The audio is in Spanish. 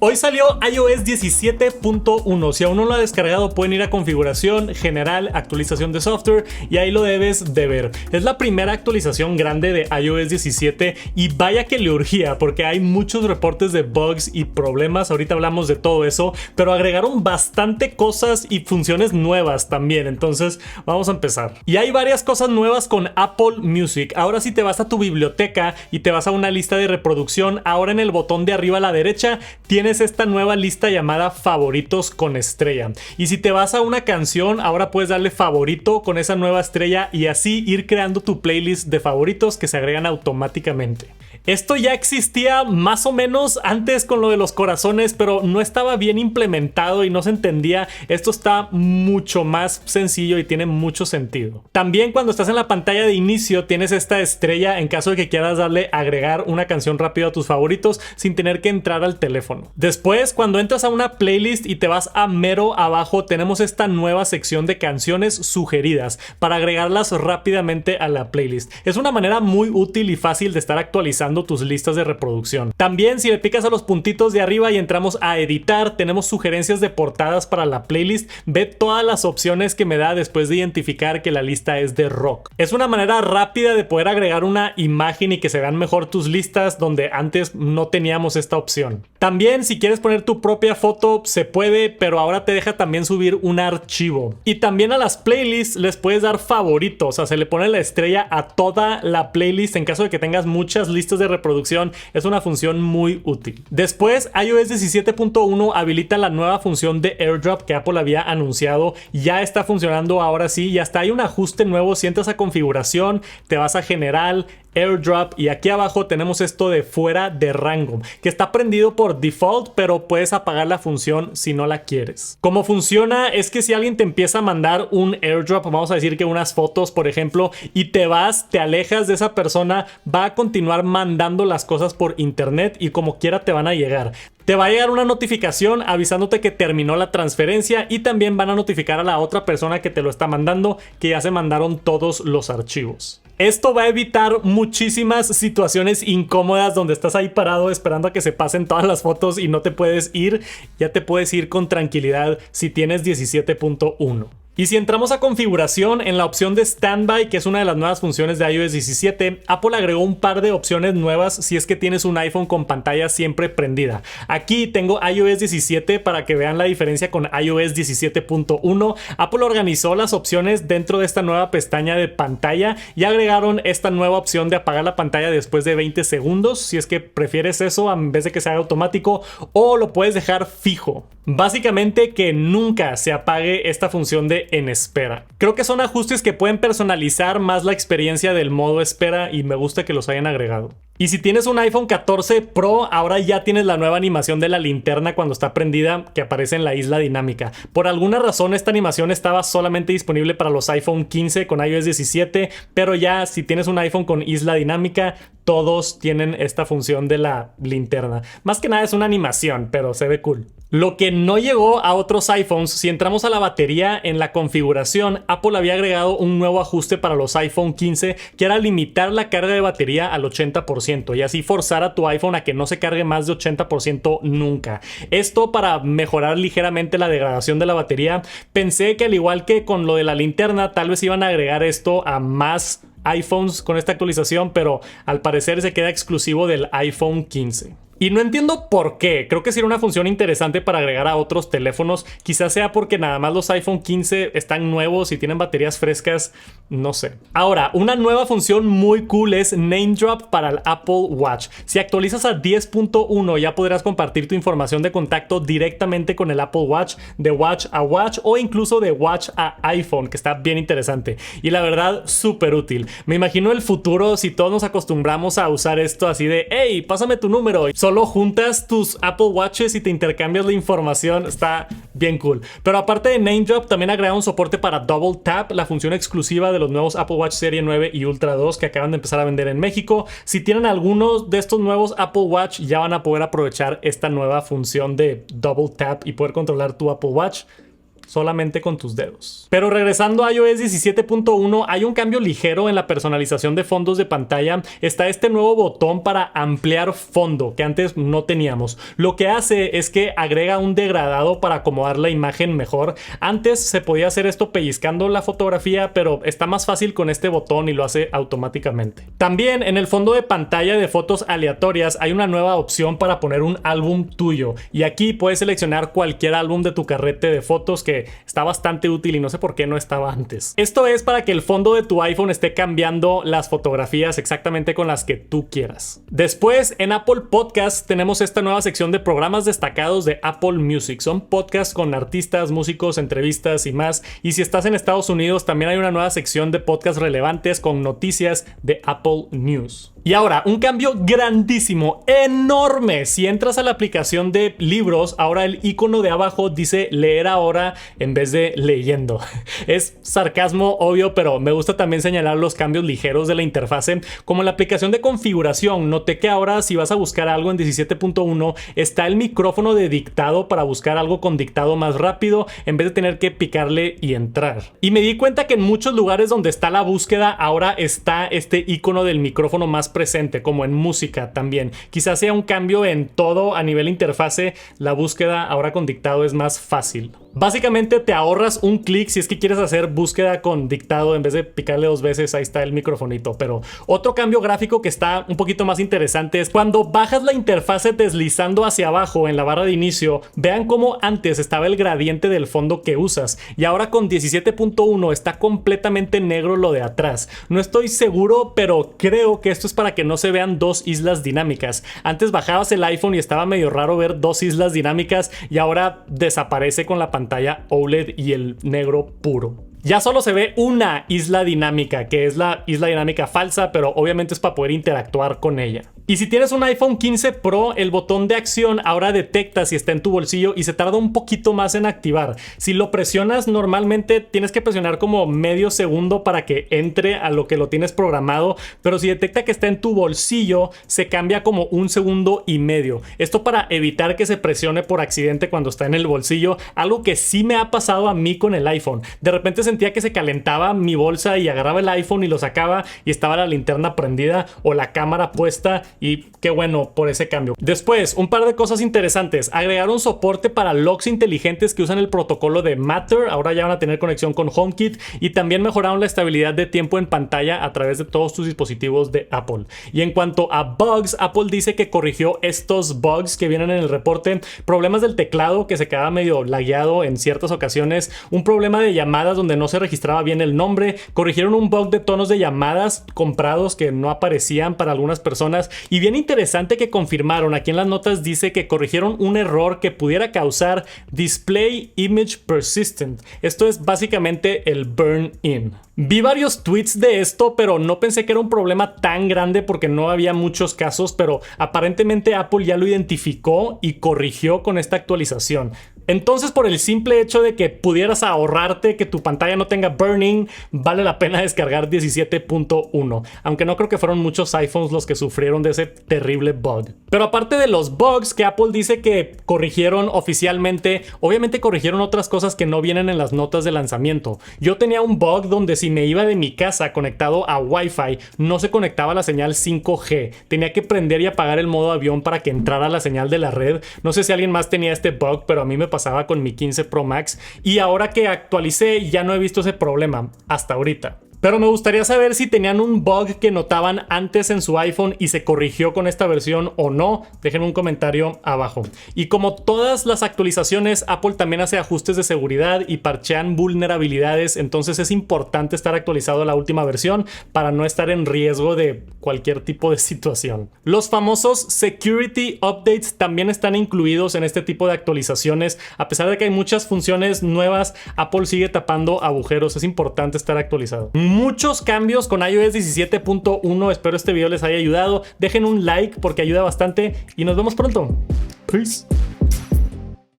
Hoy salió iOS 17.1. Si aún no lo has descargado, pueden ir a configuración, general, actualización de software y ahí lo debes de ver. Es la primera actualización grande de iOS 17 y vaya que le urgía porque hay muchos reportes de bugs y problemas. Ahorita hablamos de todo eso, pero agregaron bastante cosas y funciones nuevas también. Entonces vamos a empezar. Y hay varias cosas nuevas con Apple Music. Ahora si te vas a tu biblioteca y te vas a una lista de reproducción, ahora en el botón de arriba a la derecha tienes esta nueva lista llamada favoritos con estrella. Y si te vas a una canción, ahora puedes darle favorito con esa nueva estrella y así ir creando tu playlist de favoritos que se agregan automáticamente. Esto ya existía más o menos antes con lo de los corazones, pero no estaba bien implementado y no se entendía. Esto está mucho más sencillo y tiene mucho sentido. También cuando estás en la pantalla de inicio tienes esta estrella en caso de que quieras darle agregar una canción rápido a tus favoritos sin tener que entrar al teléfono. Después, cuando entras a una playlist y te vas a mero abajo, tenemos esta nueva sección de canciones sugeridas para agregarlas rápidamente a la playlist. Es una manera muy útil y fácil de estar actualizando tus listas de reproducción. También si le picas a los puntitos de arriba y entramos a editar, tenemos sugerencias de portadas para la playlist. Ve todas las opciones que me da después de identificar que la lista es de rock. Es una manera rápida de poder agregar una imagen y que se vean mejor tus listas donde antes no teníamos esta opción. También si quieres poner tu propia foto se puede, pero ahora te deja también subir un archivo. Y también a las playlists les puedes dar favoritos, o sea, se le pone la estrella a toda la playlist en caso de que tengas muchas listas de reproducción. Es una función muy útil. Después, iOS 17.1 habilita la nueva función de AirDrop que Apple había anunciado. Ya está funcionando ahora sí, y hasta hay un ajuste nuevo. Si entras a configuración, te vas a general, AirDrop y aquí abajo tenemos esto de fuera de rango, que está prendido por default, pero puedes apagar la función si no la quieres. Cómo funciona es que si alguien te empieza a mandar un AirDrop, vamos a decir que unas fotos por ejemplo, y te alejas de esa persona, va a continuar mandando las cosas por internet y como quiera te van a llegar. Te va a llegar una notificación avisándote que terminó la transferencia y también van a notificar a la otra persona que te lo está mandando que ya se mandaron todos los archivos. Esto va a evitar muchísimas situaciones incómodas donde estás ahí parado esperando a que se pasen todas las fotos y no te puedes ir. Ya te puedes ir con tranquilidad si tienes 17.1. Y si entramos a configuración, en la opción de Standby, que es una de las nuevas funciones de iOS 17, Apple agregó un par de opciones nuevas si es que tienes un iPhone con pantalla siempre prendida. Aquí tengo iOS 17 para que vean la diferencia con iOS 17.1. Apple organizó las opciones dentro de esta nueva pestaña de pantalla y agregaron esta nueva opción de apagar la pantalla después de 20 segundos, si es que prefieres eso en vez de que sea automático, o lo puedes dejar fijo. Básicamente que nunca se apague esta función de en espera. Creo que son ajustes que pueden personalizar más la experiencia del modo espera y me gusta que los hayan agregado. Y si tienes un iPhone 14 Pro, ahora ya tienes la nueva animación de la linterna cuando está prendida que aparece en la isla dinámica. Por alguna razón esta animación estaba solamente disponible para los iPhone 15 con iOS 17, pero ya si tienes un iPhone con isla dinámica, todos tienen esta función de la linterna. Más que nada es una animación, pero se ve cool. Lo que no llegó a otros iPhones, si entramos a la batería en la configuración, Apple había agregado un nuevo ajuste para los iPhone 15 que era limitar la carga de batería al 80% y así forzar a tu iPhone a que no se cargue más de 80% nunca. Esto para mejorar ligeramente la degradación de la batería. Pensé que al igual que con lo de la linterna, tal vez iban a agregar esto a más iPhones con esta actualización, pero al parecer se queda exclusivo del iPhone 15. Y no entiendo por qué. Creo que sería una función interesante para agregar a otros teléfonos. Quizás sea porque nada más los iPhone 15 están nuevos y tienen baterías frescas. No sé. Ahora, una nueva función muy cool es Name Drop para el Apple Watch. Si actualizas a 10.1 ya podrás compartir tu información de contacto directamente con el Apple Watch, de Watch a Watch o incluso de Watch a iPhone, que está bien interesante. Y la verdad, súper útil. Me imagino el futuro si todos nos acostumbramos a usar esto así de hey, pásame tu número. Solo juntas tus Apple Watches y te intercambias la información. Está bien cool. Pero aparte de Name Drop, también agregaron soporte para Double Tap, la función exclusiva de los nuevos Apple Watch Serie 9 y Ultra 2 que acaban de empezar a vender en México. Si tienen algunos de estos nuevos Apple Watch, ya van a poder aprovechar esta nueva función de Double Tap y poder controlar tu Apple Watch. solamente con tus dedos. Pero regresando a iOS 17.1, hay un cambio ligero en la personalización de fondos de pantalla. Está este nuevo botón para ampliar fondo que antes no teníamos. Lo que hace es que agrega un degradado para acomodar la imagen mejor. Antes se podía hacer esto pellizcando la fotografía, pero está más fácil con este botón y lo hace automáticamente. También en el fondo de pantalla de fotos aleatorias hay una nueva opción para poner un álbum tuyo, y aquí puedes seleccionar cualquier álbum de tu carrete de fotos, que está bastante útil y no sé por qué no estaba antes. Esto es para que el fondo de tu iPhone esté cambiando las fotografías exactamente con las que tú quieras. Después, en Apple Podcasts tenemos esta nueva sección de programas destacados de Apple Music. Son podcasts con artistas, músicos, entrevistas y más. Y si estás en Estados Unidos, también hay una nueva sección de podcasts relevantes con noticias de Apple News. Y ahora, un cambio grandísimo, enorme. Si entras a la aplicación de libros, ahora el icono de abajo dice leer ahora en vez de leyendo. Es sarcasmo, obvio, pero me gusta también señalar los cambios ligeros de la interfase. Como en la aplicación de configuración, noté que ahora si vas a buscar algo en 17.1, está el micrófono de dictado para buscar algo con dictado más rápido en vez de tener que picarle y entrar. Y me di cuenta que en muchos lugares donde está la búsqueda, ahora está este icono del micrófono más presente, como en música también. Quizás sea un cambio en todo a nivel interfase. La búsqueda ahora con dictado es más fácil. Básicamente te ahorras un clic si es que quieres hacer búsqueda con dictado en vez de picarle 2 veces. Ahí está el microfonito. Pero otro cambio gráfico que está un poquito más interesante es cuando bajas la interfase deslizando hacia abajo en la barra de inicio. Vean cómo antes estaba el gradiente del fondo que usas y ahora con 17.1 está completamente negro lo de atrás. No estoy seguro, pero creo que esto es para que no se vean dos islas dinámicas. Antes bajabas el iPhone y estaba medio raro ver dos islas dinámicas, y ahora desaparece con la pantalla OLED y el negro puro. Ya solo se ve una isla dinámica, que es la isla dinámica falsa, pero obviamente es para poder interactuar con ella. Y si tienes un iPhone 15 Pro, el botón de acción ahora detecta si está en tu bolsillo y se tarda un poquito más en activar. Si lo presionas, normalmente tienes que presionar como medio segundo para que entre a lo que lo tienes programado, pero si detecta que está en tu bolsillo, se cambia como 1,5 segundos. Esto para evitar que se presione por accidente cuando está en el bolsillo, algo que sí me ha pasado a mí con el iPhone. De repente sentía que se calentaba mi bolsa y agarraba el iPhone y lo sacaba y estaba la linterna prendida o la cámara puesta, y qué bueno por ese cambio. Después, un par de cosas interesantes. Agregaron soporte para locks inteligentes que usan el protocolo de Matter. Ahora ya van a tener conexión con HomeKit, y también mejoraron la estabilidad de tiempo en pantalla a través de todos tus dispositivos de Apple. Y en cuanto a bugs, Apple dice que corrigió estos bugs que vienen en el reporte: problemas del teclado que se quedaba medio lagueado en ciertas ocasiones, un problema de llamadas donde no se registraba bien el nombre, corrigieron un bug de tonos de llamadas comprados que no aparecían para algunas personas, y bien interesante que confirmaron, aquí en las notas dice que corrigieron un error que pudiera causar Display Image Persistent. Esto es básicamente el burn-in. Vi varios tweets de esto, pero no pensé que era un problema tan grande porque no había muchos casos, pero aparentemente Apple ya lo identificó y corrigió con esta actualización. Entonces, por el simple hecho de que pudieras ahorrarte que tu pantalla no tenga burning, vale la pena descargar 17.1. Aunque no creo que fueron muchos iPhones los que sufrieron de ese terrible bug. Pero aparte de los bugs que Apple dice que corrigieron oficialmente, obviamente corrigieron otras cosas que no vienen en las notas de lanzamiento. Yo tenía un bug donde si me iba de mi casa conectado a Wi-Fi, no se conectaba la señal 5G. Tenía que prender y apagar el modo avión para que entrara la señal de la red. No sé si alguien más tenía este bug, pero a mí me pasaba con mi 15 Pro Max, y ahora que actualicé ya no he visto ese problema hasta ahorita. Pero me gustaría saber si tenían un bug que notaban antes en su iPhone y se corrigió con esta versión o no. Dejen un comentario abajo. Y como todas las actualizaciones, Apple también hace ajustes de seguridad y parchean vulnerabilidades, entonces es importante estar actualizado a la última versión para no estar en riesgo de cualquier tipo de situación. Los famosos Security Updates también están incluidos en este tipo de actualizaciones. A pesar de que hay muchas funciones nuevas, Apple sigue tapando agujeros. Es importante estar actualizado. Muchos cambios con iOS 17.1. Espero este video les haya ayudado. Dejen un like porque ayuda bastante y nos vemos pronto. Peace.